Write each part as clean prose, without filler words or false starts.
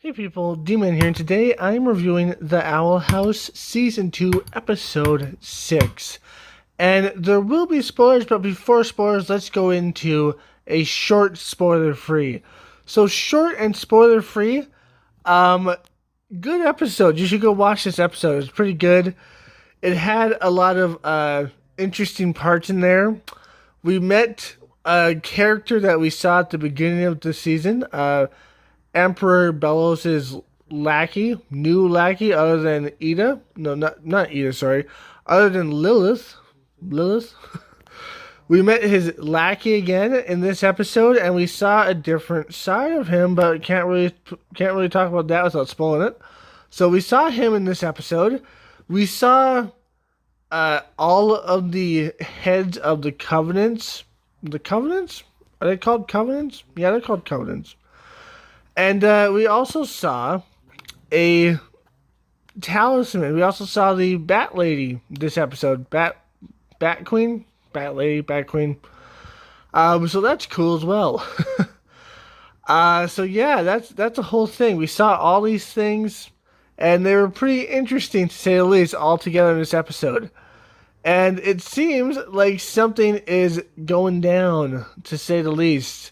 Hey people, D-Man here, and today I'm reviewing The Owl House Season 2, Episode 6. And there will be spoilers, but before spoilers, let's go into a short spoiler-free. So short and spoiler-free, good episode. You should go watch this episode. It's pretty good. It had a lot of interesting parts in there. We met a character that we saw at the beginning of the season, Emperor Bellows' lackey, new lackey, other than Ida. No, not Ida, sorry. Other than Lilith. Lilith? We met his lackey again in this episode, and we saw a different side of him, but can't really talk about that without spoiling it. So we saw him in this episode. We saw all of the heads of the covenants. The covenants? Are they called covenants? Yeah, they're called covenants. And we also saw a talisman. We also saw the Bat Lady this episode. Bat Queen? Bat Lady, Bat Queen. So that's cool as well. So yeah, that's a whole thing. We saw all these things, and they were pretty interesting to say the least all together in this episode. And it seems like something is going down, to say the least.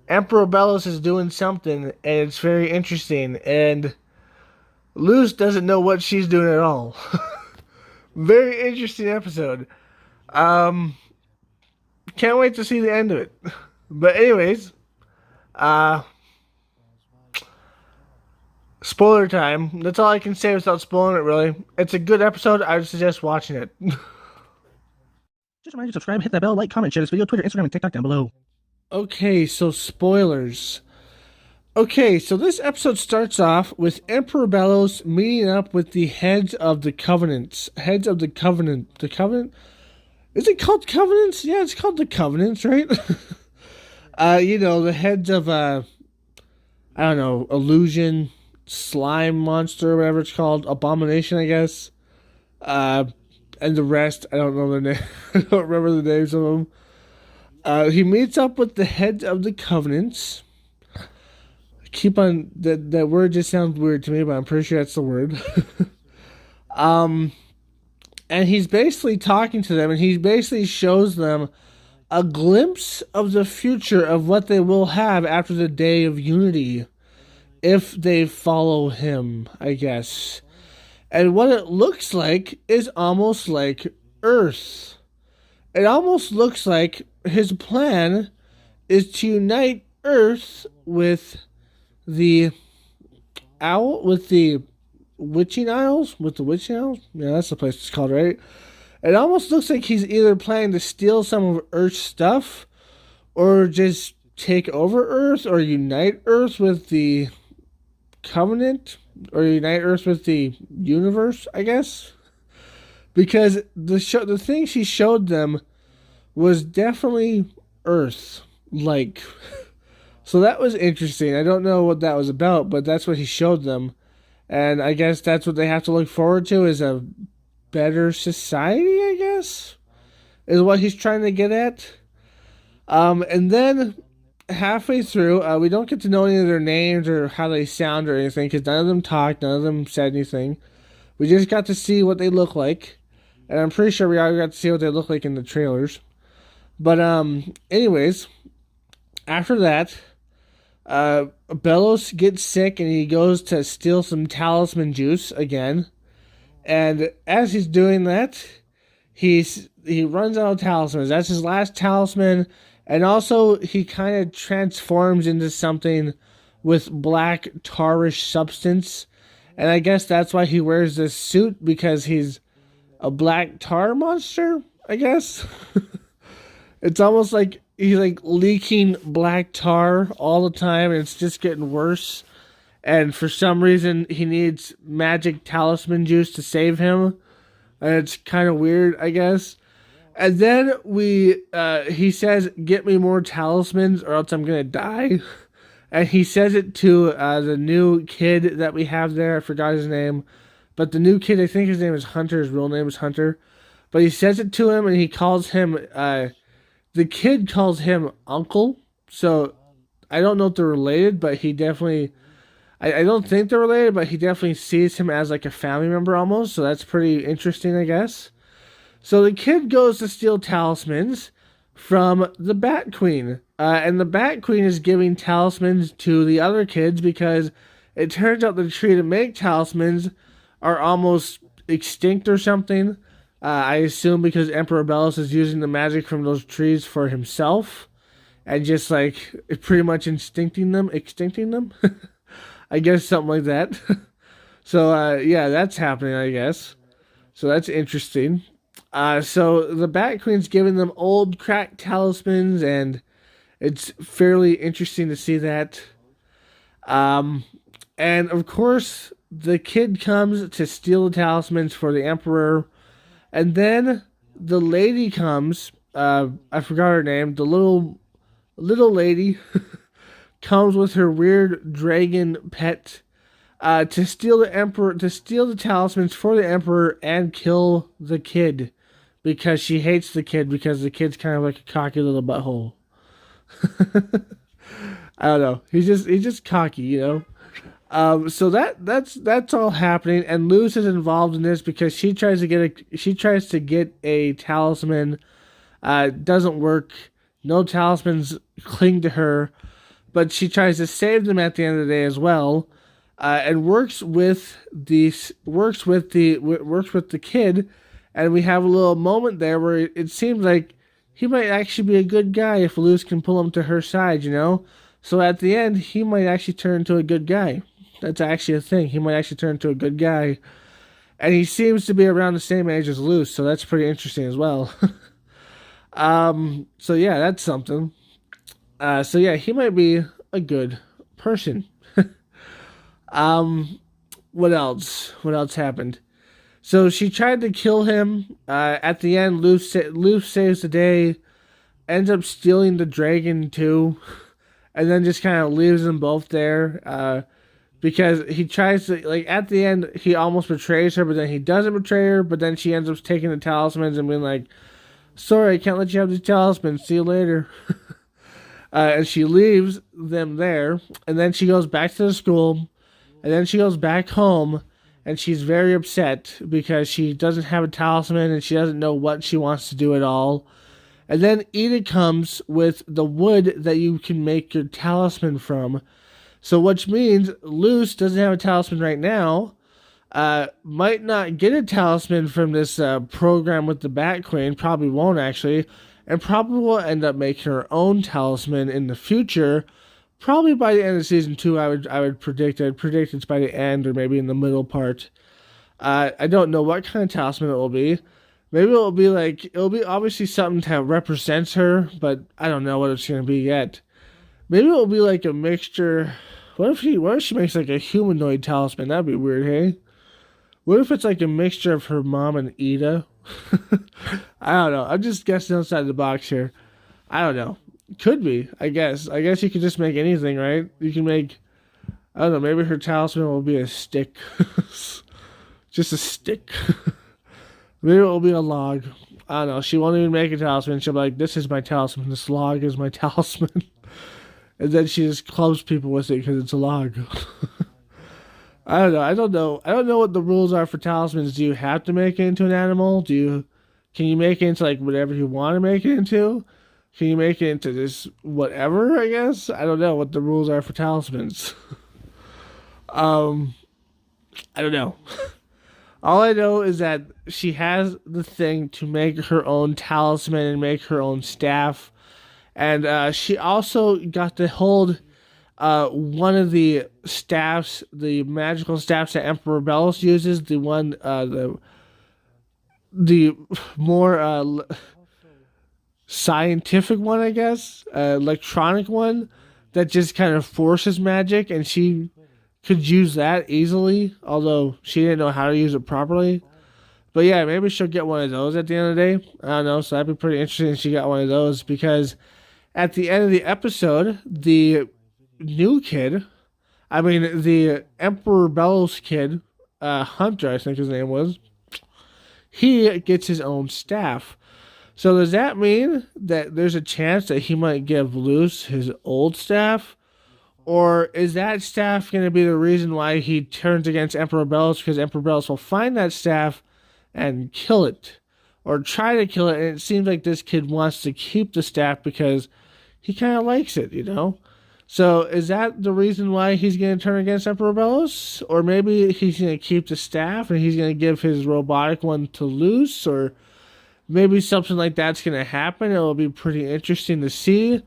Emperor Bellows is doing something, and it's very interesting. And Luz doesn't know what she's doing at all. Very interesting episode. Can't wait to see the end of it. But anyways, spoiler time. That's all I can say without spoiling it, really. It's a good episode. I would suggest watching it. Just remind you to subscribe, hit that bell, like, comment, share this video, Twitter, Instagram, and TikTok down below. Okay, so spoilers. Okay, so this episode starts off with Emperor Bellows meeting up with the heads of the covenants. Heads of the covenant. The covenant? Is it called covenants? Yeah, it's called the covenants, right? The heads of, I don't know, illusion, slime monster, whatever it's called. Abomination, I guess. And the rest, I don't know the name. I don't remember the names of them. He meets up with the heads of the covenants. Keep on that word just sounds weird to me, but I'm pretty sure that's the word. And he's basically talking to them, and he basically shows them a glimpse of the future of what they will have after the day of unity, if they follow him, I guess. And what it looks like is almost like Earth. It almost looks like his plan is to unite Earth with the Witching Isles? With the Witching Isles? Yeah, that's the place it's called, right? It almost looks like he's either planning to steal some of Earth's stuff, or just take over Earth, or unite Earth with the Covenant, or unite Earth with the universe, I guess. Because the thing she showed them was definitely Earth-like. So that was interesting. I don't know what that was about, but that's what he showed them. And I guess that's what they have to look forward to, is a better society, I guess, is what he's trying to get at. And then halfway through, we don't get to know any of their names or how they sound or anything, because none of them talked, none of them said anything. We just got to see what they look like. And I'm pretty sure we already got to see what they look like in the trailers. But anyways, after that, Bellows gets sick and he goes to steal some talisman juice again. And as he's doing that, he runs out of talismans. That's his last talisman. And also, he kind of transforms into something with black tarish substance. And I guess that's why he wears this suit, because he's a black tar monster, I guess. It's almost like he's like leaking black tar all the time, and it's just getting worse. And for some reason, he needs magic talisman juice to save him. And it's kind of weird, I guess. And then he says, "Get me more talismans or else I'm going to die." And he says it to the new kid that we have there. I forgot his name. But the new kid, I think his name is Hunter. His real name is Hunter. But he says it to him, and he calls him, the kid calls him Uncle. So I don't know if they're related, but he definitely, I don't think they're related, but he definitely sees him as like a family member almost. So that's pretty interesting, I guess. So the kid goes to steal talismans from the Bat Queen. And the Bat Queen is giving talismans to the other kids because it turns out the tree to make talismans are almost extinct or something. I assume because Emperor Bellows is using the magic from those trees for himself and just like pretty much extincting them. I guess something like that. So yeah, that's happening, I guess. So that's interesting. So the Bat Queen's giving them old cracked talismans, and it's fairly interesting to see that. And of course, the kid comes to steal the talismans for the Emperor, and then the lady comes. I forgot her name. The little lady comes with her weird dragon pet to steal the talismans for the Emperor and kill the kid because she hates the kid because the kid's kind of like a cocky little butthole. I don't know. He's just cocky, you know. So that's all happening, and Luz is involved in this because she tries to get a talisman. Doesn't work. No talismans cling to her, but she tries to save them at the end of the day as well, and works with the kid, and we have a little moment there where it seems like he might actually be a good guy if Luz can pull him to her side, you know. So at the end, he might actually turn into a good guy. That's actually a thing. He might actually turn into a good guy, and he seems to be around the same age as Luz, so that's pretty interesting as well. So yeah, that's something. So yeah, he might be a good person. What else? What else happened? So she tried to kill him. At the end, Luz saves the day, ends up stealing the dragon too, and then just kind of leaves them both there. Because he tries to, like, at the end, he almost betrays her, but then he doesn't betray her, but then she ends up taking the talismans and being like, sorry, I can't let you have these talismans, see you later. And she leaves them there, and then she goes back to the school, and then she goes back home, and she's very upset because she doesn't have a talisman, and she doesn't know what she wants to do at all. And then Ida comes with the wood that you can make your talisman from. So which means Luz doesn't have a talisman right now, might not get a talisman from this program with the Bat Queen, probably won't actually, and probably will end up making her own talisman in the future, probably by the end of season 2. I would predict. I'd predict it's by the end or maybe in the middle part. I don't know what kind of talisman it will be. Maybe it'll be obviously something that represents her, but I don't know what it's gonna be yet. Maybe it'll be like a mixture. What if she makes like a humanoid talisman? That'd be weird, hey? What if it's like a mixture of her mom and Ida? I don't know. I'm just guessing outside the box here. I don't know. Could be, I guess. I guess you could just make anything, right? You can make, I don't know, maybe her talisman will be a stick. Just a stick. Maybe it will be a log. I don't know. She won't even make a talisman. She'll be like, this is my talisman. This log is my talisman. And then she just clubs people with it because it's a log. I don't know. I don't know what the rules are for talismans. Do you have to make it into an animal? Can you make it into like whatever you want to make it into? Can you make it into this whatever, I guess? I don't know what the rules are for talismans. I don't know. All I know is that she has the thing to make her own talisman and make her own staff. And she also got to hold one of the staffs, the magical staffs that Emperor Bellows uses, the one, the more scientific one, I guess, electronic one that just kind of forces magic, and she could use that easily, although she didn't know how to use it properly. But yeah, maybe she'll get one of those at the end of the day. I don't know, so that'd be pretty interesting if she got one of those, because at the end of the episode, the Emperor Bellows kid, Hunter, I think his name was, he gets his own staff. So does that mean that there's a chance that he might give Luz his old staff? Or is that staff going to be the reason why he turns against Emperor Bellows? Because Emperor Bellows will find that staff and kill it. Or try to kill it. And it seems like this kid wants to keep the staff because he kind of likes it, you know? So is that the reason why he's going to turn against Emperor Bellows? Or maybe he's going to keep the staff and he's going to give his robotic one to Luce? Or maybe something like that's going to happen. It will be pretty interesting to see.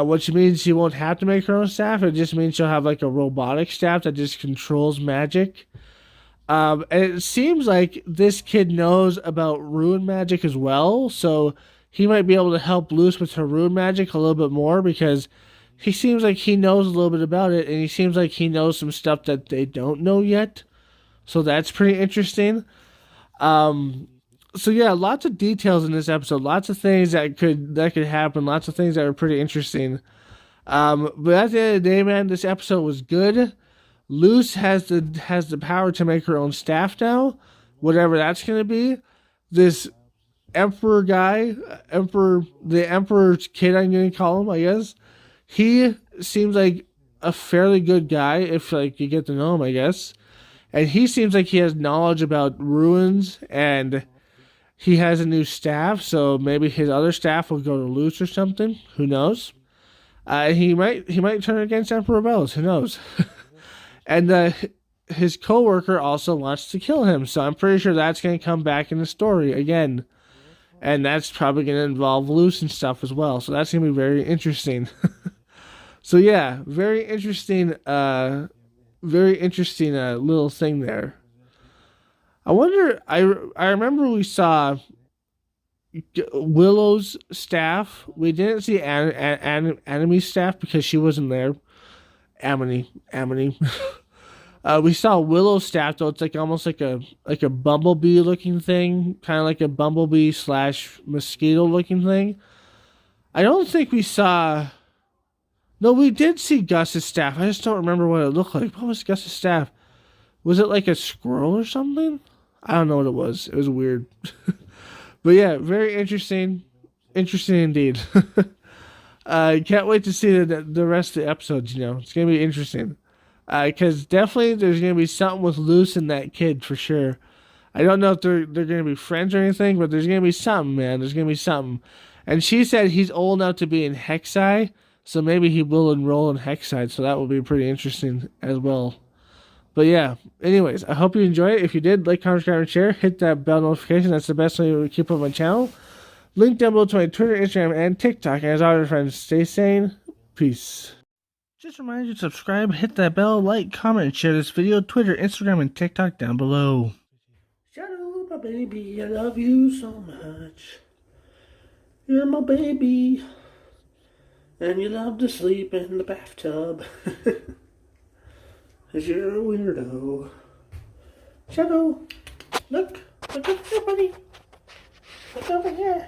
Which means she won't have to make her own staff. It just means she'll have like a robotic staff that just controls magic. And it seems like this kid knows about rune magic as well. So he might be able to help Luce with her rune magic a little bit more because he seems like he knows a little bit about it. And he seems like he knows some stuff that they don't know yet. So that's pretty interesting. So yeah, lots of details in this episode, lots of things that could happen, lots of things that are pretty interesting. But at the end of the day, man, this episode was good. Luce has the power to make her own staff now, whatever that's gonna be. This Emperor guy, the Emperor's kid, I'm gonna call him, I guess. He seems like a fairly good guy if like you get to know him, I guess. And he seems like he has knowledge about ruins and he has a new staff, so maybe his other staff will go to Luce or something. Who knows? He might turn against Emperor Bellows. Who knows? And his coworker also wants to kill him, so I'm pretty sure that's going to come back in the story again, and that's probably going to involve Luce and stuff as well. So that's going to be very interesting. So yeah, very interesting little thing there. I wonder. I remember we saw Willow's staff. We didn't see Amy's staff because she wasn't there. Amity. We saw Willow's staff though. It's like almost like a bumblebee looking thing, kind of like a bumblebee / mosquito looking thing. I don't think we saw. No, we did see Gus's staff. I just don't remember what it looked like. What was Gus's staff? Was it like a squirrel or something? I don't know what it was. It was weird. But yeah, very interesting. Interesting indeed. I can't wait to see the rest of the episodes, you know. It's going to be interesting. Because definitely there's going to be something with Luce and that kid for sure. I don't know if they're going to be friends or anything, but there's going to be something, man. There's going to be something. And she said he's old enough to be in Hexai, so maybe he will enroll in Hexai, so that will be pretty interesting as well. But yeah, anyways, I hope you enjoy it. If you did, like, comment, subscribe, and share. Hit that bell notification. That's the best way to keep up my channel. Link down below to my Twitter, Instagram, and TikTok. And as always, friends, stay sane. Peace. Just remind you to subscribe, hit that bell, like, comment, and share this video. Twitter, Instagram, and TikTok down below. Shadow, my baby, I love you so much. You're my baby. And you love to sleep in the bathtub. 'Cause you're a weirdo. Shadow, look over here, buddy. Look over here.